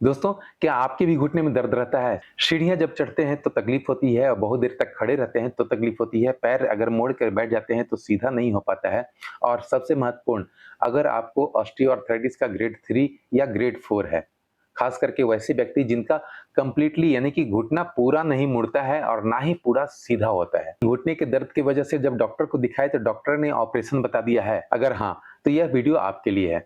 दोस्तों, क्या आपके भी घुटने में दर्द रहता है? सीढ़ियाँ जब चढ़ते हैं तो तकलीफ होती है और बहुत देर तक खड़े रहते हैं तो तकलीफ होती है। पैर अगर मोड़ कर बैठ जाते हैं तो सीधा नहीं हो पाता है। और सबसे महत्वपूर्ण, अगर आपको ऑस्टियोआर्थराइटिस का ग्रेड 3 या ग्रेड 4 है, खास करके वैसे व्यक्ति जिनका कंप्लीटली यानी कि घुटना पूरा नहीं मुड़ता है और ना ही पूरा सीधा होता है। घुटने के दर्द की वजह से जब डॉक्टर को दिखाए तो डॉक्टर ने ऑपरेशन बता दिया है। अगर हाँ, तो यह वीडियो आपके लिए है।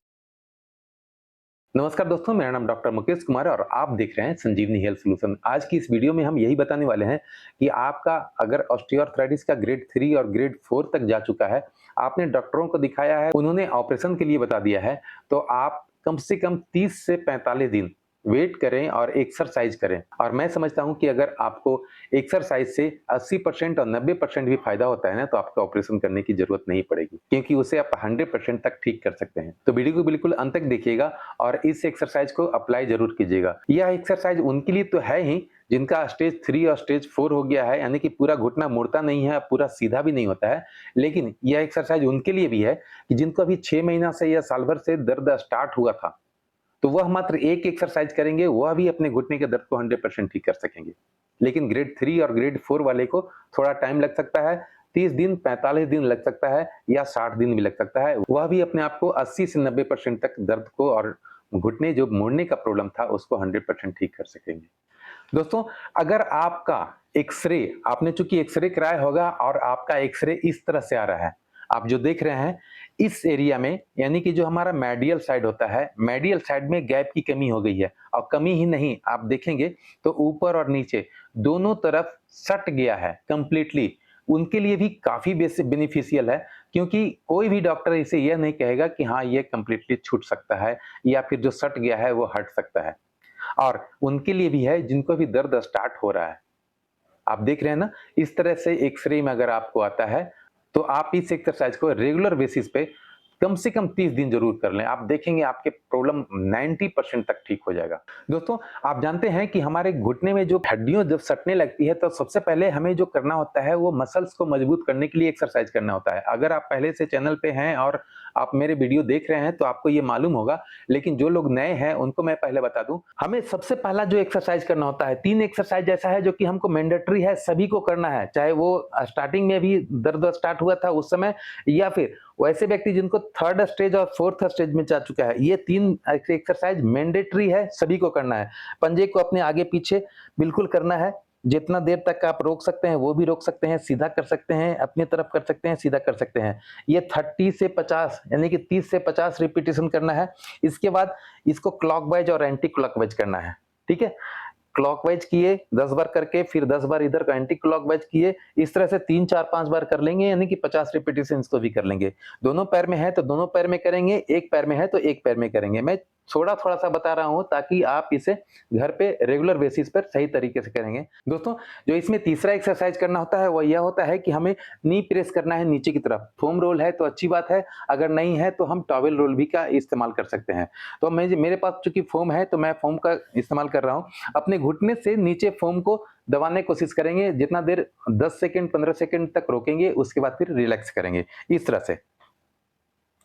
नमस्कार दोस्तों, मेरा नाम डॉक्टर मुकेश कुमार है और आप देख रहे हैं संजीवनी हेल्थ सॉल्यूशन। आज की इस वीडियो में हम यही बताने वाले हैं कि आपका अगर ऑस्टियोआर्थराइटिस का ग्रेड 3 और ग्रेड 4 तक जा चुका है, आपने डॉक्टरों को दिखाया है, उन्होंने ऑपरेशन के लिए बता दिया है, तो आप कम से कम 30 से 45 दिन वेट करें और एक्सरसाइज करें। और मैं समझता हूं कि अगर आपको एक्सरसाइज से 80% और 90% भी फायदा होता है ना, तो आपको ऑपरेशन करने की जरूरत नहीं पड़ेगी, क्योंकि उसे आप 100% तक ठीक कर सकते हैं। तो वीडियो को बिल्कुल अंत तक देखिएगा और इस एक्सरसाइज को अप्लाई जरूर कीजिएगा। यह एक्सरसाइज उनके लिए तो है ही जिनका स्टेज 3 और स्टेज 4 हो गया है, यानी कि पूरा घुटना मुड़ता नहीं है, पूरा सीधा भी नहीं होता है। लेकिन यह एक्सरसाइज उनके लिए भी है कि जिनको अभी 6 महीना से या साल भर से दर्द स्टार्ट हुआ था, तो वह मात्र एक एक्सरसाइज करेंगे, वह भी अपने घुटने के दर्द को 100% ठीक कर सकेंगे। लेकिन ग्रेड 3 और ग्रेड 4 वाले को थोड़ा टाइम लग सकता है, 30 दिन, 45 दिन लग सकता है या 60 दिन भी लग सकता है। वह भी अपने आप को 80 से 90% तक दर्द को और घुटने जो मुड़ने का प्रॉब्लम था उसको 100% ठीक कर सकेंगे। दोस्तों, अगर आपका एक्स-रे, आपने चूंकि एक्स-रे कराया होगा और आपका एक्स-रे इस तरह से आ रहा है, आप जो देख रहे हैं इस एरिया में, यानी कि जो हमारा मेडियल साइड होता है, मेडियल साइड में गैप की कमी हो गई है। और कमी ही नहीं, आप देखेंगे तो ऊपर और नीचे दोनों तरफ सट गया है कंप्लीटली। उनके लिए भी काफी बेनिफिशियल है, क्योंकि कोई भी डॉक्टर इसे यह नहीं कहेगा कि हाँ ये कंप्लीटली छूट सकता है या फिर जो सट गया है वो हट सकता है। और उनके लिए भी है जिनको भी दर्द स्टार्ट हो रहा है। आप देख रहे हैं ना, इस तरह से एक्स-रे में अगर आपको आता है, तो आप इस एक्सरसाइज को रेगुलर बेसिस पे कम से कम 30 दिन जरूर कर लें। आप देखेंगे आपके प्रॉब्लम 90% तक ठीक हो जाएगा। दोस्तों, आप जानते हैं कि हमारे घुटने में जो हड्डियों जब सटने लगती है, तो सबसे पहले हमें जो करना होता है वो मसल्स को मजबूत करने के लिए एक्सरसाइज करना होता है। अगर आप पहले से चैनल पे हैं और आप मेरे वीडियो देख रहे हैं तो आपको ये मालूम होगा, लेकिन जो लोग नए हैं उनको मैं पहले बता दूं, हमें सबसे पहला जो एक्सरसाइज करना होता है, 3 एक्सरसाइज ऐसा है जो कि हमको मैंडेटरी है, सभी को करना है, चाहे वो स्टार्टिंग में भी दर्द स्टार्ट हुआ था उस समय, या फिर वैसे व्यक्ति जिनको 3rd स्टेज और 4th स्टेज में जा चुका है। ये 3 एक्सरसाइज मैंडेटरी है, सभी को करना है। पंजे को अपने आगे पीछे बिल्कुल करना है, जितना देर तक आप रोक सकते हैं वो भी रोक सकते हैं, सीधा कर सकते हैं, अपनी तरफ कर सकते हैं, सीधा कर सकते हैं। ये 30 से 50 यानी कि 30 से 50 रिपीटेशन करना है। इसके बाद इसको क्लॉकवाइज और एंटी क्लॉकवाइज करना है, ठीक है? क्लॉकवाइज किए 10 बार करके, फिर 10 बार इधर का एंटी क्लॉकवाइज किए, इस तरह से 3 4 5 बार कर लेंगे, यानी कि 50 रिपीटेशन इसको भी कर लेंगे। दोनों पैर में है तो दोनों पैर में करेंगे, एक पैर में है तो एक पैर में करेंगे। मैं थोड़ा-थोड़ा सा बता रहा हूं ताकि आप इसे घर पे रेगुलर बेसिस पर सही तरीके से करेंगे। दोस्तों, जो इसमें तीसरा एक्सरसाइज करना होता है वो यह होता है कि हमें नी प्रेस करना है नीचे की तरफ। फोम रोल है तो अच्छी बात है, अगर नहीं है तो हम टॉवेल रोल भी का इस्तेमाल कर सकते हैं। तो मेरे पास चूंकि फोम है तो मैं फोम का इस्तेमाल कर रहा हूं। अपने घुटने से नीचे फोम को दबाने की कोशिश करेंगे, जितना देर 10 सेकंड 15 सेकंड तक रोकेंगे, उसके बाद फिर रिलैक्स करेंगे, इस तरह से,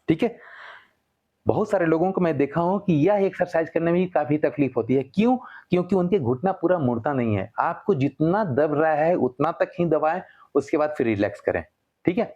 ठीक है? बहुत सारे लोगों को मैं देखा हूं कि यह एक्सरसाइज करने में भी काफी तकलीफ होती है। क्यों? क्योंकि उनके घुटना पूरा मुड़ता नहीं है। आपको जितना दब रहा है उतना तक ही दबाएं, उसके बाद फिर रिलैक्स करें, ठीक है?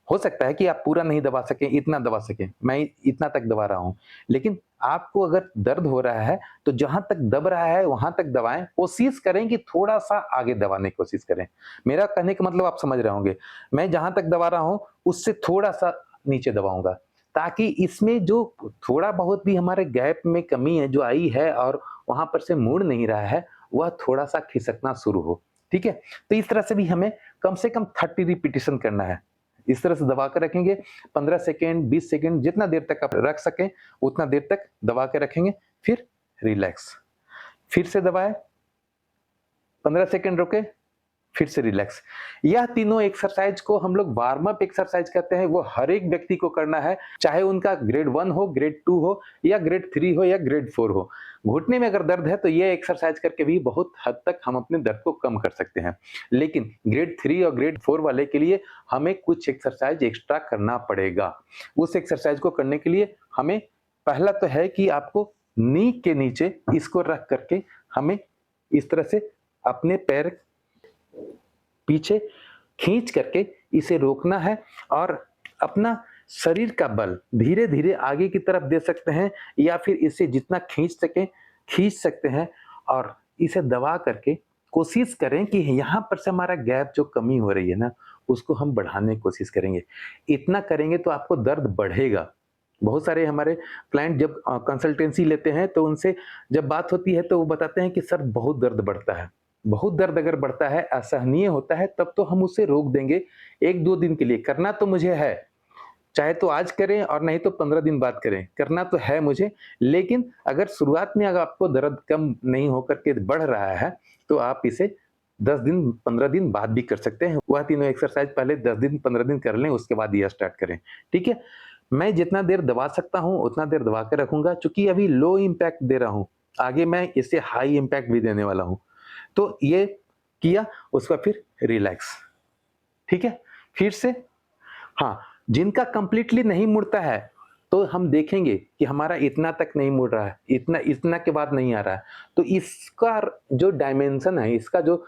हो सकता है कि आप पूरा नहीं दबा सकें, इतना दबा सकें, मैं इतना तक दबा रहा हूं। लेकिन आपको अगर दर्द हो रहा है तो जहां तक दब रहा है वहां तक दबाएं, कोशिश करें कि थोड़ा सा आगे दबाने की कोशिश करें। मेरा कहने का मतलब आप समझ रहे होंगे। मैं जहां तक दबा रहा हूं उससे थोड़ा सा नीचे दबाऊंगा, ताकि इसमें जो थोड़ा बहुत भी हमारे गैप में कमी है जो आई है और वहां पर से मुड़ नहीं रहा है, वह थोड़ा सा खिसकना शुरू हो, ठीक है? तो इस तरह से भी हमें कम से कम 30 रिपीटेशन करना है। इस तरह से दबा कर रखेंगे, 15 सेकंड 20 सेकंड जितना देर तक आप रख सकें उतना देर तक दबा के रखेंगे, फिर रिलैक्स, फिर से दबाएं, 15 सेकंड रोके, फिर से रिलैक्स। यह तीनों एक्सरसाइज को हम लोग वार्म अप एक्सरसाइज कहते हैं। वो हर एक व्यक्ति को करना है, चाहे उनका ग्रेड 1 हो, ग्रेड 2 हो या ग्रेड 3 हो या ग्रेड 4 हो। घुटने में अगर दर्द है तो ये एक्सरसाइज करके भी बहुत हद तक हम अपने दर्द को कम कर सकते हैं। लेकिन ग्रेड 3 और ग्रेड 4 वाले के लिए हमें कुछ एक्सरसाइज एक्स्ट्रा करना पड़ेगा। उस एक्सरसाइज को करने के लिए हमें पहला तो है कि आपको नी के नीचे इसको रख करके हमें इस तरह से अपने पैर पीछे खींच करके इसे रोकना है और अपना शरीर का बल धीरे-धीरे आगे की तरफ दे सकते हैं या फिर इसे जितना खींच सकते हैं और इसे दबा करके कोशिश करें कि यहाँ पर से हमारा गैप जो कमी हो रही है ना, उसको हम बढ़ाने की कोशिश करेंगे। इतना करेंगे तो आपको दर्द बढ़ेगा। बहुत सारे हमारे क्लाइंट जब कंसल्टेंसी लेते हैं तो उनसे जब बात होती है तो वो बताते हैं कि सर बहुत दर्द बढ़ता है। बहुत दर्द अगर बढ़ता है, असहनीय होता है तब तो हम उसे रोक देंगे 1-2 दिन के लिए। करना तो मुझे है, चाहे तो आज करें और नहीं तो 15 दिन बाद करें, करना तो है मुझे। लेकिन अगर शुरुआत में अगर आपको दर्द कम नहीं होकर के बढ़ रहा है, तो आप इसे 10 दिन, 15 दिन बाद भी कर सकते हैं। वह तीनों एक्सरसाइज पहले 10 दिन, 15 दिन कर लें, उसके बाद यह स्टार्ट करें। ठीक है? मैं जितना देर दबा सकता हूँ, उतना देर दबा के रखूँगा, चूँकि अभी लो इम्पैक्ट दे रहा हूँ। आगे मैं इसे हाई इम्पैक्ट भी देने वाला हूँ। तो ये किया, उसका फिर रिलैक्स। ठीक है? फिर से हाँ, जिनका कंप्लीटली नहीं मुड़ता है, तो हम देखेंगे कि हमारा इतना तक नहीं मुड़ रहा है, इतना इतना के बाद नहीं आ रहा है। तो इसका जो डायमेंशन है, इसका जो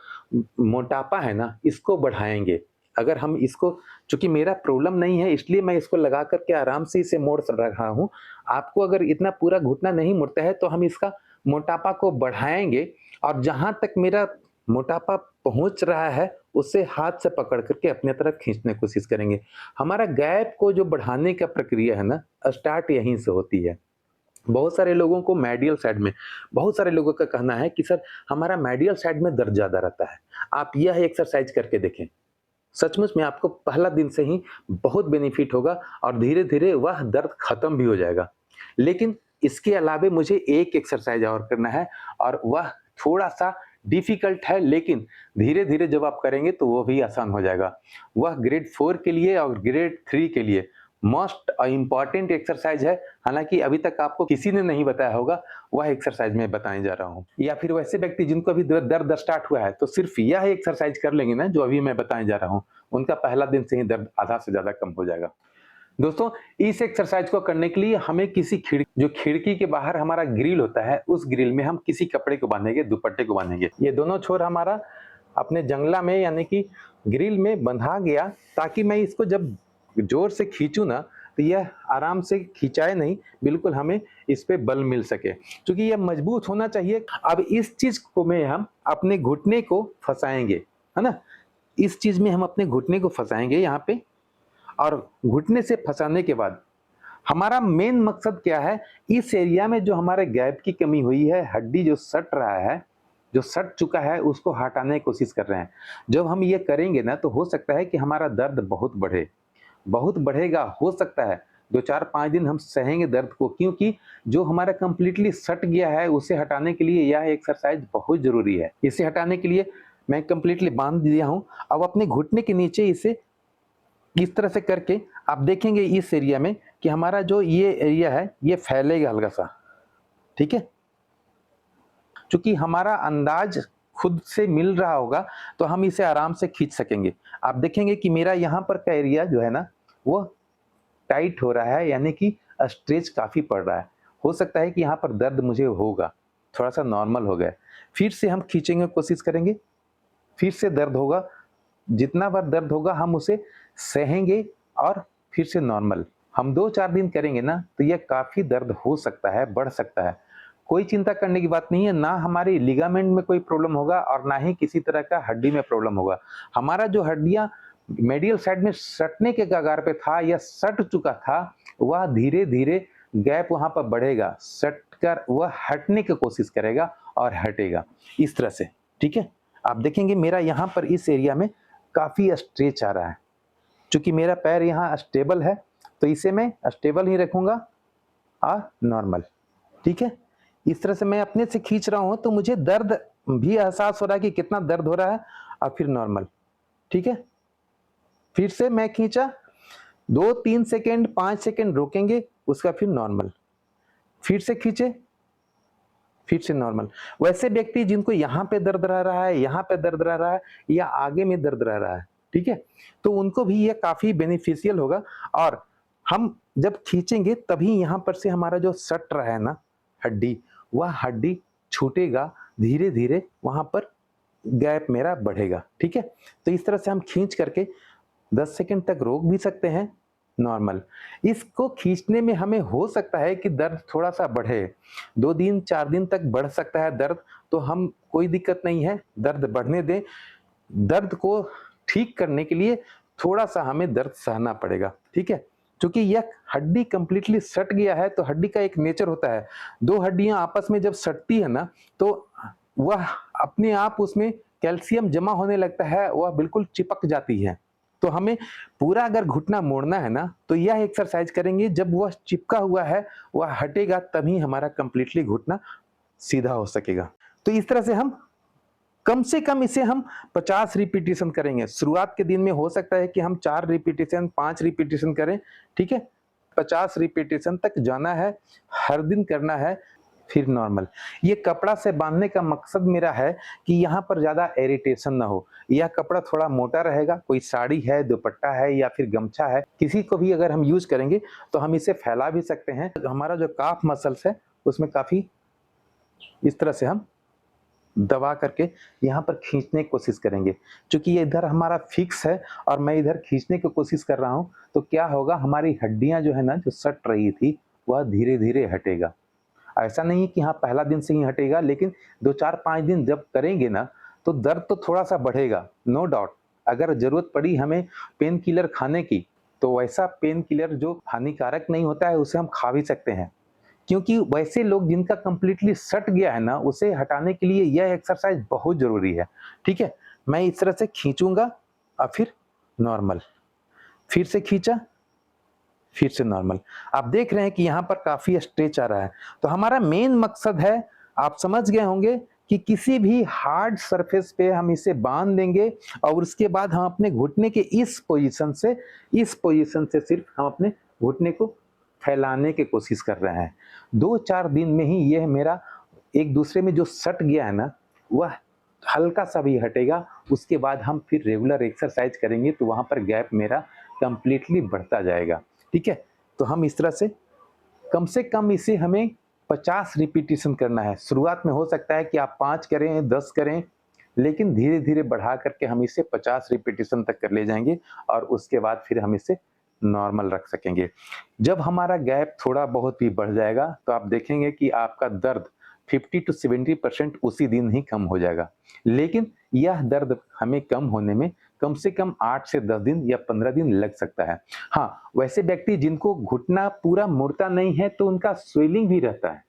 मोटापा है ना, इसको बढ़ाएँगे। अगर हम इसको चूँकि मेरा प्रॉब्लम नहीं है, इसलिए मैं इसको लगा कर के आराम से इसे मोड़ रहा हूँ। आपको अगर इतना पूरा घुटना नहीं मुड़ता है, तो हम इसका मोटापा को बढ़ाएँगे और जहाँ तक मेरा मोटापा पहुँच रहा है, उसे हाथ से पकड़ करके अपने तरफ खींचने की कोशिश करेंगे। हमारा गैप को जो बढ़ाने का प्रक्रिया है ना, स्टार्ट यहीं से होती है। बहुत सारे लोगों को मेडियल साइड में बहुत सारे लोगों का कहना है कि सर हमारा मेडियल साइड में दर्द ज़्यादा रहता है। आप यह एक्सरसाइज करके देखें। सचमुच में आपको पहला दिन से ही बहुत बेनिफिट होगा और धीरे-धीरे वह दर्द खत्म भी हो जाएगा। लेकिन इसके अलावे मुझे एक एक्सरसाइज और करना है और वह थोड़ा-सा डिफ़िकल्ट है, लेकिन धीरे-धीरे जब आप करेंगे तो वो भी आसान हो जाएगा। वह ग्रेड 4 के लिए और ग्रेड 3 के लिए मोस्ट इम्पोर्टेंट एक्सरसाइज है। हालाँकि अभी तक आपको किसी ने नहीं बताया होगा, वह एक्सरसाइज मैं बताने जा रहा हूँ। या फिर वैसे व्यक्ति जिनको अभी दर्द स्टार्ट हुआ है, तो सिर्फ़ यह एक्सरसाइज कर लेंगे ना जो अभी मैं बताने जा रहा हूँ, उनका पहला दिन से ही दर्द आधा से ज़्यादा कम हो जाएगा। दोस्तों, इस एक्सरसाइज को करने के लिए हमें किसी जो खिड़की के बाहर हमारा ग्रिल होता है, उस ग्रिल में हम किसी कपड़े को बांधेंगे, दुपट्टे को बांधेंगे। ये दोनों छोर हमारा अपने जंगला में यानी कि ग्रिल में बंधा गया, ताकि मैं इसको जब जोर से खींचूँ ना, तो यह आराम से खिंचाए नहीं, बिल्कुल हमें इस पे बल मिल सके। चूँकि यह मजबूत होना चाहिए। अब इस चीज़ को में हम अपने घुटने को फँसाएँगे, है ना? इस चीज़ में हम अपने घुटने को फँसाएँगे यहाँ पे और घुटने से फँसाने के बाद हमारा मेन मकसद क्या है, इस एरिया में जो हमारे गैप की कमी हुई है, हड्डी जो सट रहा है, जो सट चुका है, उसको हटाने की कोशिश कर रहे हैं। जब हम ये करेंगे ना, तो हो सकता है कि हमारा दर्द बहुत बढ़े, बहुत बढ़ेगा। हो सकता है 2, 4, 5 दिन हम सहेंगे दर्द को, क्योंकि जो हमारा कंप्लीटली सट गया है, उसे हटाने के लिए यह एक्सरसाइज बहुत ज़रूरी है। इसे हटाने के लिए मैं कंप्लीटली बांध दिया हूँ। अब अपने घुटने के नीचे इसे इस तरह से करके आप देखेंगे इस एरिया में कि हमारा जो ये एरिया है, ये फैलेगा हल्का-सा, ठीक है? चूँकि हमारा अंदाज़ खुद से मिल रहा होगा, तो हम इसे आराम से खींच सकेंगे। आप देखेंगे कि मेरा यहाँ पर का एरिया जो है ना, वो टाइट हो रहा है, यानी कि स्ट्रेच काफ़ी पड़ रहा है। हो सकता है कि यहाँ पर दर्द मुझे होगा, थोड़ा-सा नॉर्मल हो गया है। फिर से हम खींचेंगे, कोशिश करेंगे, फिर से दर्द होगा। जितना बार दर्द होगा हम उसे सहेंगे और फिर से नॉर्मल। हम 2-4 दिन करेंगे ना, तो यह काफ़ी दर्द हो सकता है, बढ़ सकता है। कोई चिंता करने की बात नहीं है, ना हमारी लिगामेंट में कोई प्रॉब्लम होगा और ना ही किसी तरह का हड्डी में प्रॉब्लम होगा। हमारा जो हड्डियाँ मेडियल साइड में सटने के कगार पे था या सट चुका था, वह धीरे-धीरे गैप वहाँ पर बढ़ेगा, सटकर वह हटने की कोशिश करेगा और हटेगा, इस तरह से, ठीक है? आप देखेंगे मेरा यहाँ पर इस एरिया में काफ़ी स्ट्रेच आ रहा है। चूँकि मेरा पैर यहाँ स्टेबल है, तो इसे मैं स्टेबल ही रखूँगा और नॉर्मल, ठीक है? इस तरह से मैं अपने से खींच रहा हूँ, तो मुझे दर्द भी एहसास हो रहा है कि कितना दर्द हो रहा है और फिर नॉर्मल, ठीक है? फिर से मैं खींचा, 2-3 सेकंड, 5 सेकंड रोकेंगे, उसका फिर नॉर्मल। फिर से खींचे, फिर से नॉर्मल। वैसे व्यक्ति जिनको यहाँ पे दर्द रह रहा है, यहाँ पे दर्द रह रहा है या आगे में दर्द रह रहा है, ठीक है? तो उनको भी ये काफ़ी बेनिफिशियल होगा और हम जब खींचेंगे तभी यहाँ पर से हमारा जो सट रहा है ना, हड्डी, वह हड्डी छूटेगा, धीरे-धीरे वहाँ पर गैप मेरा बढ़ेगा, ठीक है? तो इस तरह से हम खींच करके 10 सेकंड तक रोक भी सकते हैं, नॉर्मल। इसको खींचने में हमें हो सकता है कि दर्द थोड़ा-सा बढ़े, 2 दिन, 4 दिन तक बढ़ सकता है दर्द, तो हम कोई दिक्कत नहीं है, दर्द बढ़ने दें। दर्द को ठीक करने के लिए थोड़ा-सा हमें दर्द सहना पड़ेगा, ठीक है? चूँकि यह हड्डी कंप्लीटली सट गया है, तो हड्डी का एक नेचर होता है, 2 हड्डियाँ आपस में जब सटती है ना, तो वह अपने आप उसमें कैल्शियम जमा होने लगता है, वह बिल्कुल चिपक जाती है। तो हमें पूरा अगर घुटना मोड़ना है ना, तो यह एक्सरसाइज करेंगे, जब वह चिपका हुआ है, वह हटेगा तभी हमारा कंप्लीटली घुटना सीधा हो सकेगा। तो इस तरह से हम कम से कम इसे हम 50 रिपीटिशन करेंगे। शुरुआत के दिन में हो सकता है कि हम 4 रिपीटिशन, 5 रिपीटिशन करें, ठीक है? 50 रिपीटिशन तक जाना है, हर दिन करना है, फिर नॉर्मल। ये कपड़ा से बांधने का मकसद मेरा है कि यहाँ पर ज़्यादा इरिटेशन ना हो। यह कपड़ा थोड़ा मोटा रहेगा, कोई साड़ी है, दुपट्टा है या फिर गमछा है, किसी को भी अगर हम यूज़ करेंगे, तो हम इसे फैला भी सकते हैं। हमारा जो काफ मसल्स है, उसमें काफ़ी इस तरह से हम दबा करके यहाँ पर खींचने की कोशिश करेंगे। चूँकि ये इधर हमारा फिक्स है और मैं इधर खींचने की कोशिश कर रहा हूँ, तो क्या होगा, हमारी हड्डियाँ जो है ना, जो सट रही थी, वह धीरे-धीरे हटेगा। ऐसा नहीं है कि हाँ, पहला दिन से ही हटेगा, लेकिन 2, 4, 5 दिन जब करेंगे ना, तो दर्द तो थोड़ा-सा बढ़ेगा, नो डाउट। अगर ज़रूरत पड़ी हमें पेन किलर खाने की, तो वैसा पेन किलर जो हानिकारक नहीं होता है, उसे हम खा भी सकते हैं। क्योंकि वैसे लोग जिनका कंप्लीटली सट गया है ना, उसे हटाने के लिए यह एक्सरसाइज बहुत ज़रूरी है, ठीक है? मैं इस तरह से खींचूँगा और फिर नॉर्मल, फिर से खींचा, फिर से नॉर्मल। आप देख रहे हैं कि यहाँ पर काफ़ी स्ट्रेच आ रहा है। तो हमारा मेन मकसद है, आप समझ गए होंगे, कि किसी भी हार्ड सरफेस पे हम इसे बाँध देंगे और उसके बाद हम अपने घुटने के इस पोज़ीशन से सिर्फ़ हम अपने घुटने को फैलाने की कोशिश कर रहे हैं। 2-4 दिन में ही यह मेरा एक दूसरे में जो सट गया है ना, वह हल्का-सा भी हटेगा। उसके बाद हम फिर रेगुलर एक्सरसाइज करेंगे, तो वहाँ पर गैप मेरा कंप्लीटली बढ़ता जाएगा, ठीक है? तो हम इस तरह से कम इसे हमें 50 रिपीटिशन करना है। शुरुआत में हो सकता है कि आप 5 करें, 10 करें, लेकिन धीरे-धीरे बढ़ा करके हम इसे 50 रिपीटिशन तक कर ले जाएँगे और उसके बाद फिर हम इसे नॉर्मल रख सकेंगे। जब हमारा गैप थोड़ा बहुत भी बढ़ जाएगा, तो आप देखेंगे कि आपका दर्द 50 टू 70% उसी दिन ही कम हो जाएगा। लेकिन यह दर्द हमें कम होने में कम से कम 8 से 10 दिन या 15 दिन लग सकता है। हाँ, वैसे व्यक्ति जिनको घुटना पूरा मुड़ता नहीं है, तो उनका स्वेलिंग भी रहता है।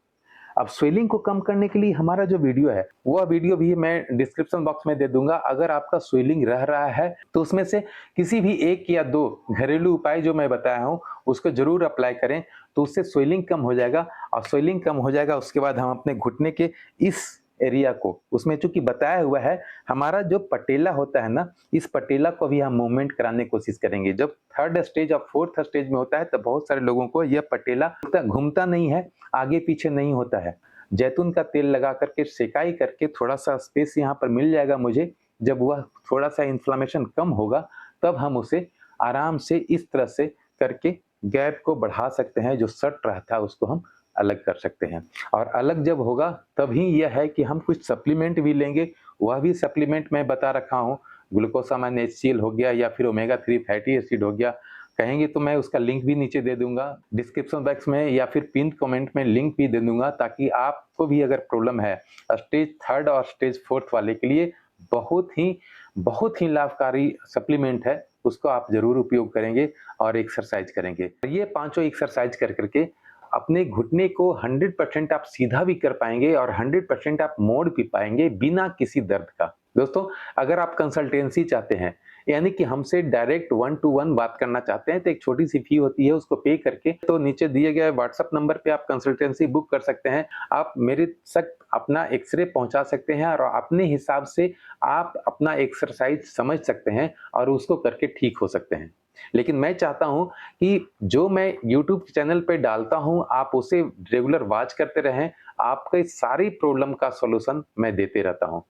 अब स्वेलिंग को कम करने के लिए हमारा जो वीडियो है, वह वीडियो भी मैं डिस्क्रिप्शन बॉक्स में दे दूँगा। अगर आपका स्वेलिंग रह रहा है, तो उसमें से किसी भी 1 या 2 घरेलू उपाय जो मैं बताया हूँ, उसको ज़रूर अप्लाई करें, तो उससे स्वेलिंग कम हो जाएगा और स्वेलिंग कम हो जाएगा, उसके बाद हम अपने घुटने के इस एरिया को, उसमें चूँकि बताया हुआ है, हमारा जो पटेला होता है ना, इस पटेला को भी हम मूवमेंट कराने की कोशिश करेंगे। जब 3rd स्टेज और 4th स्टेज में होता है, तो बहुत सारे लोगों को यह पटेला घूमता नहीं है, आगे-पीछे नहीं होता है। जैतून का तेल लगा करके सेकाई करके थोड़ा-सा स्पेस यहाँ पर मिल जाएगा मुझे, जब वह थोड़ा-सा इन्फ्लेमेशन कम होगा, तब हम उसे आराम से इस तरह से करके गैप को बढ़ा सकते हैं, जो सट रहा था उसको हम अलग कर सकते हैं। और अलग जब होगा, तभी यह है कि हम कुछ सप्लीमेंट भी लेंगे, वह भी सप्लीमेंट मैं बता रखा हूँ, ग्लूकोसामाइन HCl हो गया या फिर ओमेगा 3 फैटी एसिड हो गया। कहेंगे तो मैं उसका लिंक भी नीचे दे दूँगा डिस्क्रिप्शन बॉक्स में या फिर पिन्ड कमेंट में लिंक भी दे दूँगा, ताकि आपको भी अगर प्रॉब्लम है, स्टेज 3rd और स्टेज 4th वाले के लिए बहुत ही लाभकारी सप्लीमेंट है, उसको आप ज़रूर उपयोग करेंगे और एक्सरसाइज करेंगे। ये पाँचों एक्सरसाइज कर के अपने घुटने को 100% आप सीधा भी कर पाएँगे और 100% आप मोड़ भी पाएँगे बिना किसी दर्द का। दोस्तों, अगर आप कंसल्टेंसी चाहते हैं, यानी कि हमसे डायरेक्ट 1 टू 1 बात करना चाहते हैं, तो एक छोटी-सी फी होती है, उसको पे करके तो नीचे दिए गए व्हाट्सएप नंबर पे आप कंसल्टेंसी बुक कर सकते हैं। आप मेरे तक अपना एक्स-रे पहुँचा सकते हैं और अपने हिसाब से आप अपना एक्सरसाइज समझ सकते हैं और उसको करके ठीक हो सकते हैं। लेकिन मैं चाहता हूँ कि जो मैं यूट्यूब चैनल पे डालता हूँ, आप उसे रेगुलर वॉच करते रहें, आपके सारी प्रॉब्लम का सॉल्यूशन मैं देते रहता हूँ।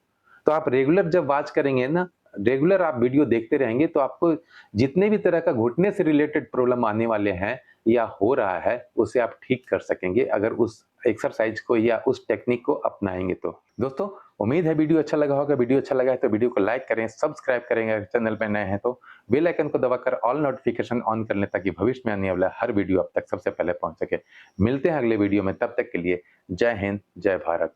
तो आप रेगुलर जब वॉच करेंगे ना, रेगुलर आप वीडियो देखते रहेंगे, तो आपको जितने भी तरह का घुटने से रिलेटेड प्रॉब्लम आने वाले हैं, या हो रहा है, उसे आप ठीक कर सकेंगे अगर उस एक्सरसाइज को या उस टेक्निक को अपनाएँगे तो। दोस्तों, उम्मीद है वीडियो अच्छा लगा होगा। वीडियो अच्छा लगा है तो वीडियो को लाइक करें, सब्सक्राइब करें अगर चैनल पे नए हैं तो। बेल आइकन को दबाकर ऑल नोटिफ़िकेशन ऑन कर लें ताकि भविष्य में आने वाला हर वीडियो आप तक सबसे पहले पहुँच सके। मिलते हैं अगले वीडियो में, तब तक के लिए जय हिंद, जय भारत।